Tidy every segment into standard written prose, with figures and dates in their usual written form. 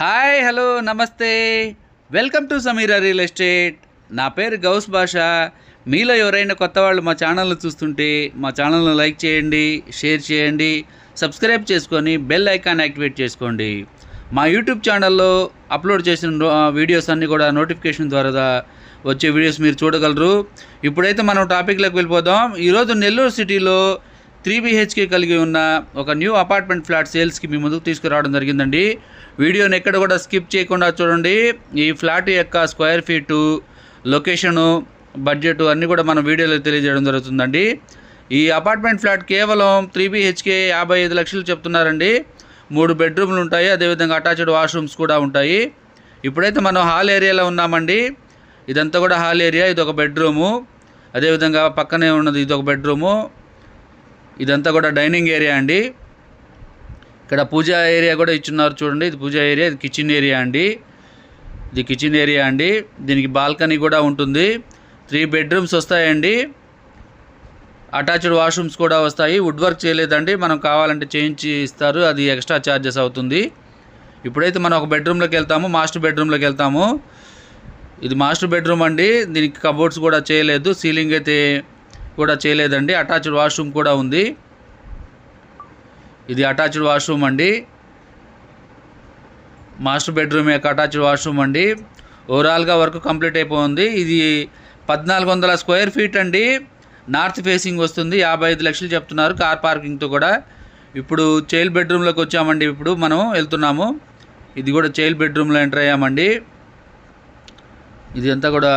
Hi hello నమస్తే welcome to Sameera real estate. నా పేరు గౌస్ భాషా. మీలో ఎవరైనా కొత్త వాళ్ళు మా ఛానల్ని చూస్తుంటే మా ఛానల్ని లైక్ చేయండి, షేర్ చేయండి, సబ్స్క్రైబ్ చేసుకొని బెల్ ఐకాన్ యాక్టివేట్ చేసుకోండి. మా యూట్యూబ్ ఛానల్లో అప్లోడ్ చేసిన వీడియోస్ అన్నీ కూడా నోటిఫికేషన్ ద్వారా వచ్చే వీడియోస్ మీరు చూడగలరు. ఇప్పుడైతే మనం టాపిక్లోకి వెళ్ళిపోదాం. ఈరోజు నెల్లూరు సిటీలో 3 BHK కలిగి ఉన్న ఒక న్యూ అపార్ట్మెంట్ ఫ్లాట్ సేల్స్కి మీ ముందుకు తీసుకురావడం జరిగిందండి. వీడియోని ఎక్కడ కూడా స్కిప్ చేయకుండా చూడండి. ఈ ఫ్లాట్ యొక్క స్క్వేర్ ఫీటు, లొకేషను, బడ్జెట్ అన్నీ కూడా మన వీడియోలో తెలియజేయడం జరుగుతుందండి. ఈ అపార్ట్మెంట్ ఫ్లాట్ కేవలం 3 BHK 55 లక్షలు చెప్తున్నారండి. 3 బెడ్రూమ్లు ఉంటాయి, అదేవిధంగా అటాచ్డ్ వాష్రూమ్స్ కూడా ఉంటాయి. ఇప్పుడైతే మనం హాల్ ఏరియాలో ఉన్నామండి. ఇదంతా కూడా హాల్ ఏరియా. ఇది ఒక బెడ్రూము, అదేవిధంగా పక్కనే ఉన్నది ఇది ఒక బెడ్రూము. ఇదంతా కూడా డైనింగ్ ఏరియా అండి. ఇక్కడ పూజా ఏరియా కూడా ఇచ్చున్నారు చూడండి. ఇది పూజా ఏరియా, ఇది కిచెన్ ఏరియా అండి. ఇది కిచెన్ ఏరియా అండి. దీనికి బాల్కనీ కూడా ఉంటుంది. 3 బెడ్రూమ్స్ వస్తాయండి. అటాచ్డ్ వాష్రూమ్స్ కూడా వస్తాయి. వుడ్ వర్క్ చేయలేదండి, మనం కావాలంటే చేయించి ఇస్తారు, అది ఎక్స్ట్రా ఛార్జెస్ అవుతుంది. ఇప్పుడైతే మనం ఒక బెడ్రూమ్లోకి వెళ్తాము, మాస్టర్ బెడ్రూమ్లోకి వెళ్తాము. ఇది మాస్టర్ బెడ్రూమ్ అండి. దీనికి కబోర్డ్స్ కూడా చేయలేదు, సీలింగ్ అయితే కూడా చేయలేదండి. అటాచ్డ్ వాష్రూమ్ కూడా ఉంది. ఇది అటాచ్డ్ వాష్రూమ్ అండి. మాస్టర్ బెడ్రూమ్ యొక్క అటాచ్డ్ వాష్రూమ్ అండి. ఓవరాల్గా వర్క్ కంప్లీట్ అయిపోయింది. ఇది 1400 స్క్వేర్ ఫీట్ అండి. నార్త్ ఫేసింగ్ వస్తుంది. 55 లక్షలు చెప్తున్నారు కార్ పార్కింగ్తో కూడా. ఇప్పుడు చైల్డ్ బెడ్రూమ్లోకి వచ్చామండి. ఇప్పుడు మనం వెళ్తున్నాము. ఇది కూడా చైల్డ్ బెడ్రూమ్లో ఎంటర్ అయ్యామండి. ఇది అంతా కూడా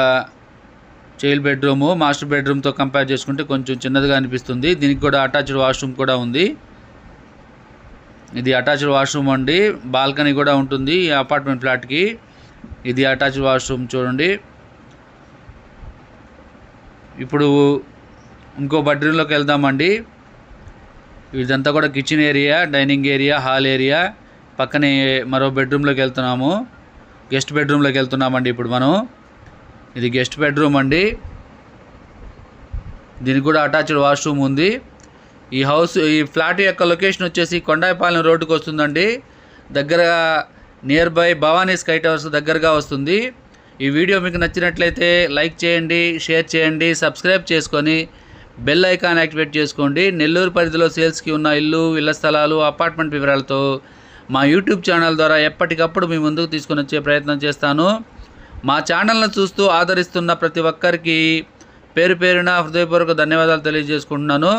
చైల్డ్ బెడ్రూము. మాస్టర్ బెడ్రూమ్తో కంపేర్ చేసుకుంటే కొంచెం చిన్నదిగా అనిపిస్తుంది. దీనికి కూడా అటాచ్డ్ వాష్రూమ్ కూడా ఉంది. ఇది అటాచ్డ్ వాష్రూమ్ అండి. బాల్కనీ కూడా ఉంటుంది ఈ అపార్ట్మెంట్ ఫ్లాట్కి. ఇది అటాచ్డ్ వాష్రూమ్ చూడండి. ఇప్పుడు ఇంకో బెడ్రూమ్లోకి వెళ్దామండి. ఇదంతా కూడా kitchen area, dining area, hall area. పక్కనే మరో బెడ్రూమ్లోకి వెళ్తున్నాము. గెస్ట్ బెడ్రూమ్లోకి వెళ్తున్నామండి ఇప్పుడు మనం. ఇది గెస్ట్ బెడ్రూమ్ అండి. దీనికి కూడా అటాచ్డ్ వాష్రూమ్ ఉంది. ఈ ఫ్లాట్ యొక్క లొకేషన్ వచ్చేసి కొండాయిపాలెం రోడ్డుకు వస్తుందండి. దగ్గరగా near by Bhavani sky towers దగ్గరగా వస్తుంది. ఈ వీడియో మీకు నచ్చినట్లయితే లైక్ చేయండి, షేర్ చేయండి, సబ్స్క్రైబ్ చేసుకొని బెల్ ఐకాన్ యాక్టివేట్ చేసుకోండి. నెల్లూరు పరిధిలో సేల్స్కి ఉన్న ఇళ్ల స్థలాలు, అపార్ట్మెంట్ వివరాలతో మా యూట్యూబ్ ఛానల్ ద్వారా ఎప్పటికప్పుడు మీ ముందుకు తీసుకొని వచ్చే ప్రయత్నం చేస్తాను. మా ఛానల్ను చూస్తూ ఆదరిస్తున్న ప్రతి ఒక్కరికి పేరు పేరున హృదయపూర్వక ధన్యవాదాలు తెలియజేసుకుంటున్నాను.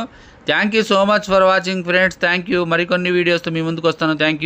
Thank you so much for watching friends. Thank you. మరికొన్ని వీడియోస్తో మీ ముందుకు వస్తాను. Thank you.